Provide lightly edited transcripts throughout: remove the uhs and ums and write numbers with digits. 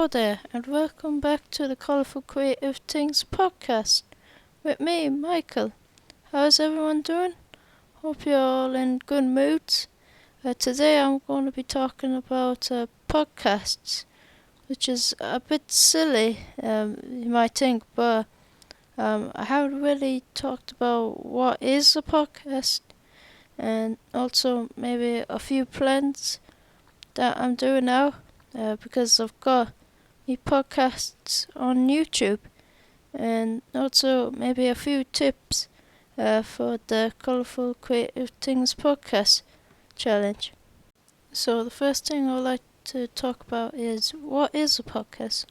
Hello there, and welcome back to the Colourful Creative Things podcast with me, Michael. How's everyone doing? Hope you're all in good moods. Today I'm going to be talking about podcasts, which is a bit silly, you might think, but I haven't really talked about what is a podcast, and also maybe a few plans that I'm doing now, because I've got me podcasts on YouTube, and also maybe a few tips for the Colourful Creative Things podcast challenge. So the first thing I would like to talk about is, what is a podcast?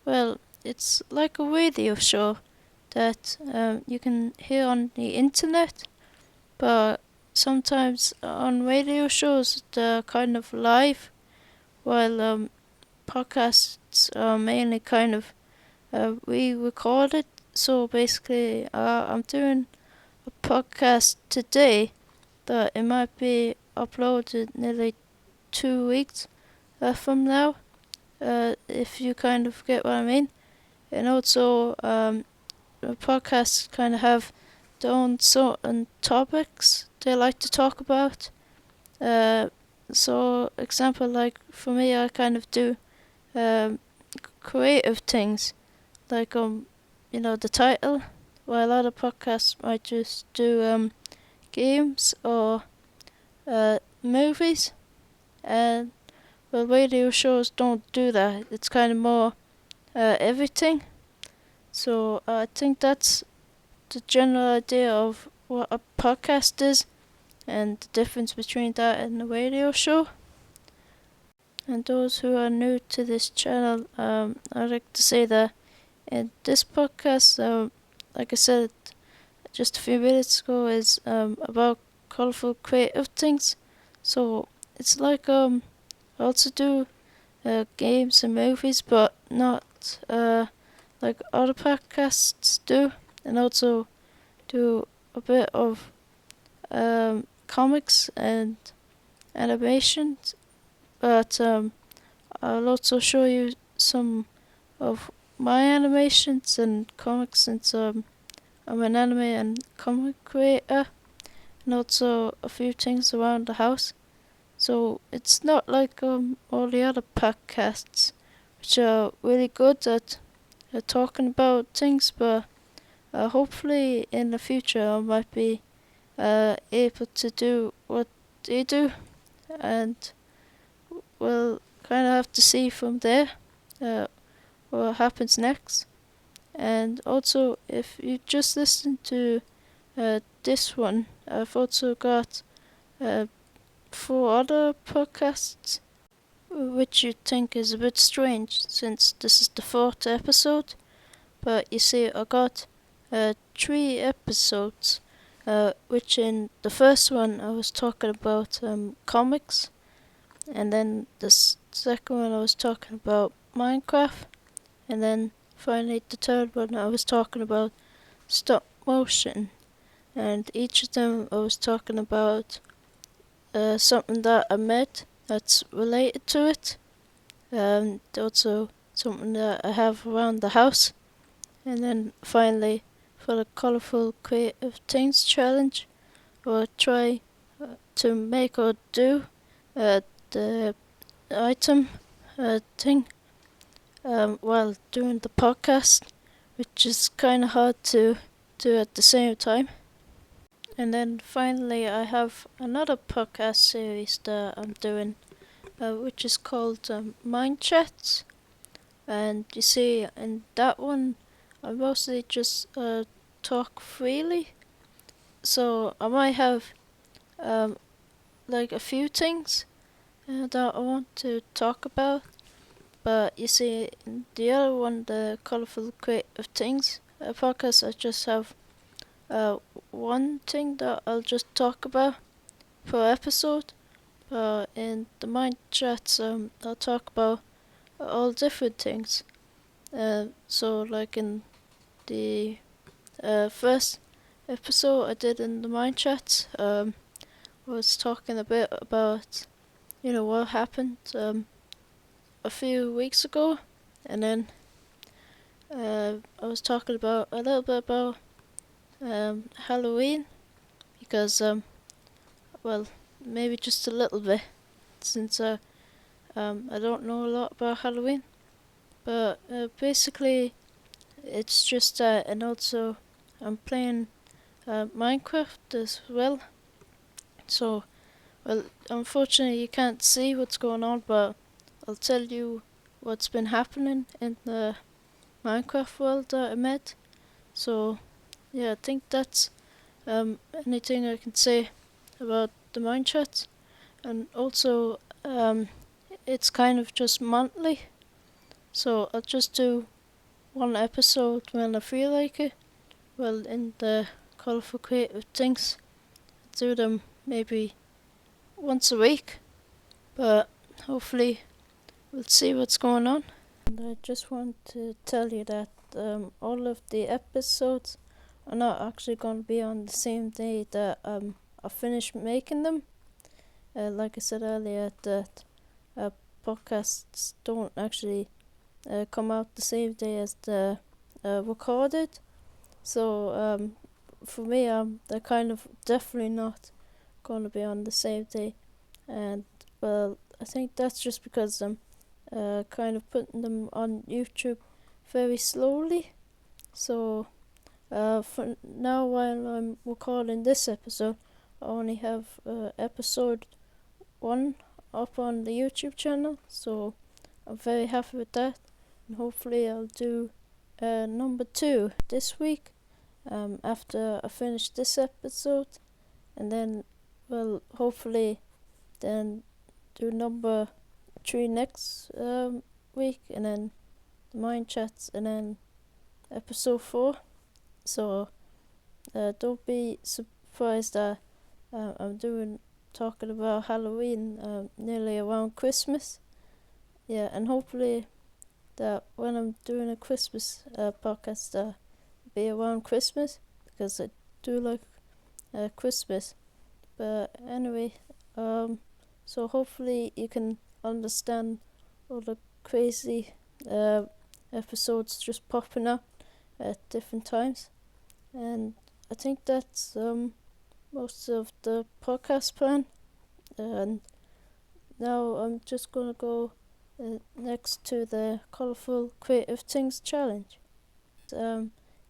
Well, it's like a radio show that you can hear on the internet, but sometimes on radio shows they're kind of live, while podcasts are mainly kind of re-recorded. So basically, I'm doing a podcast today that it might be uploaded nearly 2 weeks from now, if you kind of get what I mean. And also, podcasts kind of have their own certain topics they like to talk about. So, example, like for me, I kind of do creative things, like the title. While other podcasts might just do games or movies, and well, radio shows don't do that. It's kind of more everything. So I think that's the general idea of what a podcast is, and the difference between that and a radio show. And those who are new to this channel, I'd like to say that in this podcast, like I said just a few minutes ago, is about colourful creative things. So it's like I also do games and movies, but not like other podcasts do, and also do a bit of comics and animations. But I'll also show you some of my animations and comics, since I'm an anime and comic creator, and also a few things around the house. So it's not like all the other podcasts, which are really good at talking about things, but hopefully in the future I might be able to do what they do, and we'll kind of have to see from there what happens next. And also, if you just listen to this one, I've also got 4 other podcasts, which you'd think is a bit strange since this is the 4th episode. But you see, I got 3 episodes, which in the first one I was talking about comics, and then the second one I was talking about Minecraft, and then finally the third one I was talking about stop motion. And each of them I was talking about something that I met that's related to it, and also something that I have around the house. And then finally, for the Colourful Creative Things challenge, I'll try to make or do the item thing while doing the podcast, which is kind of hard to do at the same time. And then finally, I have another podcast series that I'm doing, which is called Mind Chats. And you see, in that one, I mostly just talk freely. So I might have like a few things that I want to talk about. But you see, in the other one, the Colourful Creative Things podcast, I just have one thing that I'll just talk about per episode. But in the Mind Chats, I'll talk about all different things. So like in the first episode I did in the Mind Chats, was talking a bit about what happened a few weeks ago, and then I was talking about a little bit about Halloween because well, maybe just a little bit since I don't know a lot about Halloween, but basically it's just and also I'm playing Minecraft as well. So, well, unfortunately you can't see what's going on, but I'll tell you what's been happening in the Minecraft world that I made. So, yeah, I think that's anything I can say about the Minecraft. And also, it's kind of just monthly, so I'll just do one episode when I feel like it. Well, in the Colourful Creative Things, I do them maybe once a week, but hopefully we'll see what's going on. And I just want to tell you that all of the episodes are not actually going to be on the same day that I finish making them. Like I said earlier, that podcasts don't actually come out the same day as the recorded. So for me, they're kind of definitely not going to be on the same day. And well, I think that's just because I'm kind of putting them on YouTube very slowly. So for now, while I'm recording this episode, I only have episode 1 up on the YouTube channel. So I'm very happy with that, and hopefully I'll do number 2 this week after I finish this episode, and then well, hopefully then do number 3 next week, and then the mind chats, and then episode 4. So don't be surprised that I'm talking about Halloween nearly around Christmas. Yeah, and hopefully that when I'm doing a Christmas podcast, be around Christmas, because I do like Christmas. But anyway, so hopefully you can understand all the crazy episodes just popping up at different times. And I think that's most of the podcast plan. And now I'm just gonna go next to the Colourful Creative Things Challenge.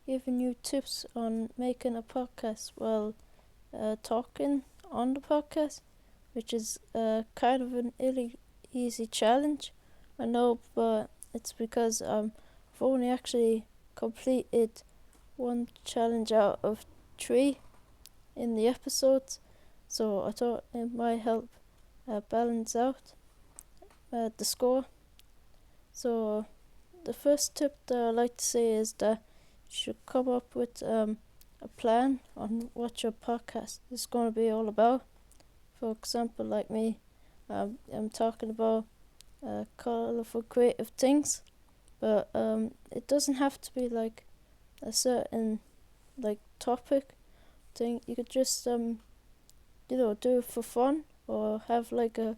Giving you tips on making a podcast while talking on the podcast, which is kind of an easy challenge, I know, but it's because I've only actually completed one challenge out of 3 in the episodes, so I thought it might help balance out the score. So the first tip that I like to say is that you should come up with a plan on what your podcast is going to be all about. For example, like me, I'm talking about colourful creative things, but it doesn't have to be like a certain like topic thing. You could just do it for fun, or have like a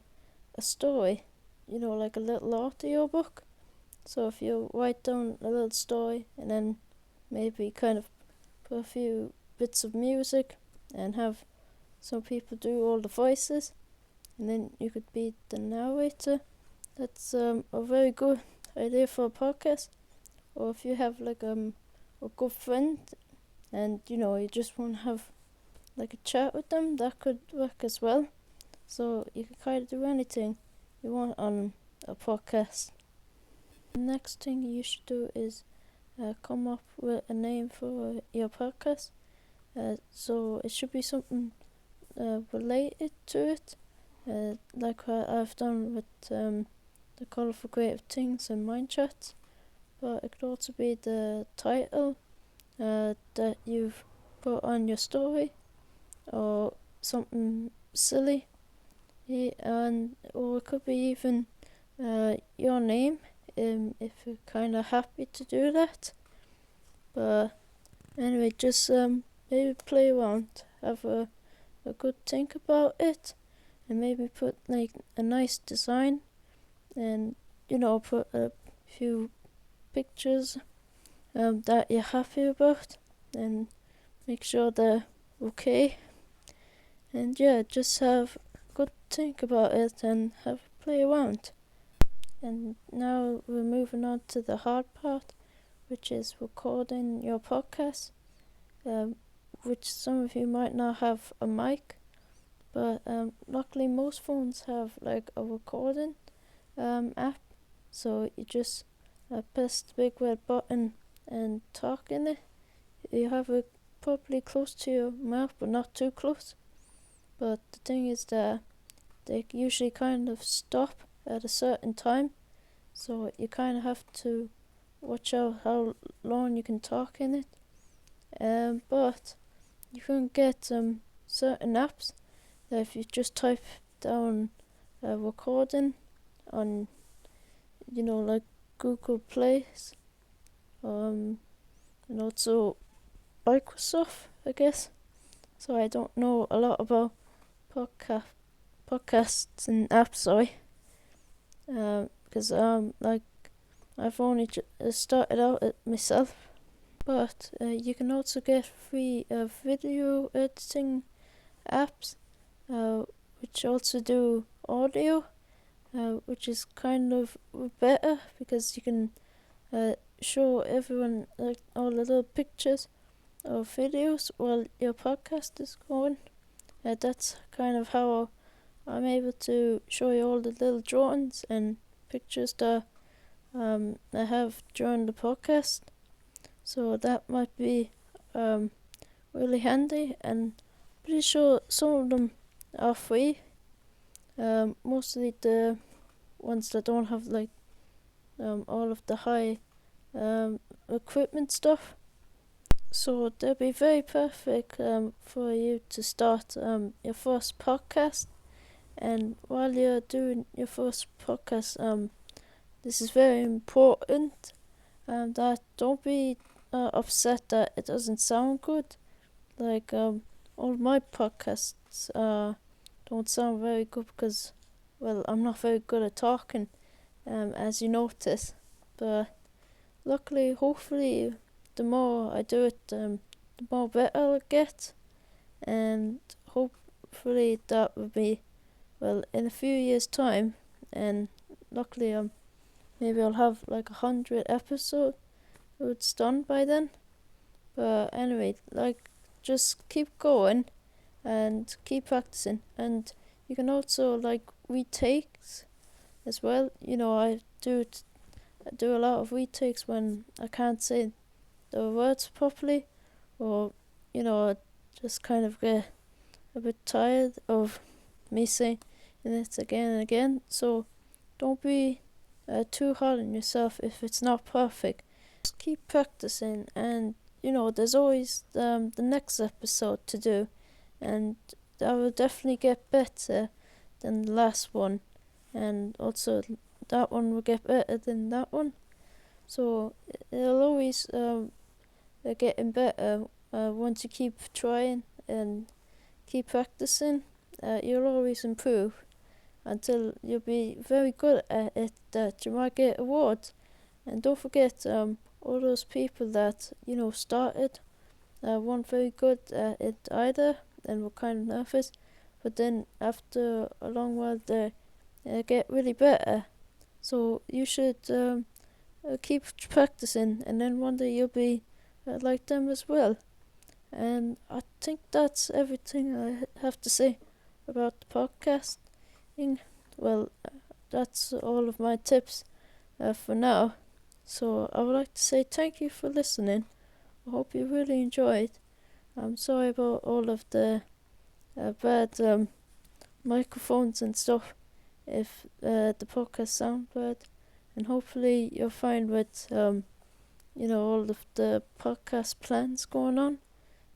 story, like a little audio book. So if you write down a little story, and then maybe kind of put a few bits of music and have some people do all the voices, and then you could be the narrator. That's a very good idea for a podcast. Or if you have like a good friend, and you just want to have like a chat with them, that could work as well. So you can kind of do anything you want on a podcast. The next thing you should do is come up with a name for your podcast. So it should be something related to it, like what I've done with the Colourful Creative Things and Mind Chat. But it could also be the title that you've put on your story, or something silly, or it could be even your name, if you're kind of happy to do that. But anyway, just maybe play around, have a good think about it, and maybe put like a nice design, and put a few pictures that you're happy about, and make sure they're okay. And yeah, just have a good think about it and have a play around. And now we're moving on to the hard part, which is recording your podcast, which some of you might not have a mic, but luckily most phones have like a recording app, so you just press the big red button and talk in it. You have it probably close to your mouth, but not too close. But the thing is that they usually kind of stop at a certain time, so you kind of have to watch out how long you can talk in it. But you can get certain apps that if you just type down recording on, like Google Plays, and also Microsoft, I guess. So I don't know a lot about podcasts and apps, sorry. Because like I've only started out it myself. But you can also get free video editing apps, which also do audio, which is kind of better because you can show everyone like all the little pictures or videos while your podcast is going. That's kind of how I'm able to show you all the little drawings and pictures that I have during the podcast. So that might be really handy, and pretty sure some of them are free. Mostly the ones that don't have like all of the high equipment stuff. So they'll be very perfect for you to start your first podcast. And while you're doing your first podcast, this is very important. That don't be upset that it doesn't sound good. Like all my podcasts don't sound very good because, well, I'm not very good at talking, as you notice. But luckily, hopefully, the more I do it, the more better I'll get, and hopefully that will be, well, in a few years' time, and luckily maybe I'll have like 100 episodes done by then. But anyway, like, just keep going and keep practicing, and you can also like retakes as well. I do a lot of retakes when I can't say the words properly, or I just kind of get a bit tired of me saying it again and again. So don't be too hard on yourself if it's not perfect. Just keep practicing, and there's always the next episode to do, and I will definitely get better than the last one, and also that one will get better than that one. So it'll always getting better once you keep trying and keep practicing. You'll always improve until you'll be very good at it that you might get awards. And don't forget all those people that started weren't very good at it either and were kind of nervous, but then after a long while they get really better. So you should keep practicing, and then one day you'll be like them as well. And I think that's everything I have to say about the podcasting. Well, that's all of my tips for now. So I would like to say thank you for listening. I hope you really enjoyed. I'm sorry about all of the bad microphones and stuff if the podcast sound bad, and hopefully you're fine with all of the podcast plans going on.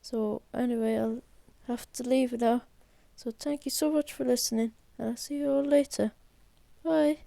So anyway, I'll have to leave it now. So thank you so much for listening, and I'll see you all later. Bye.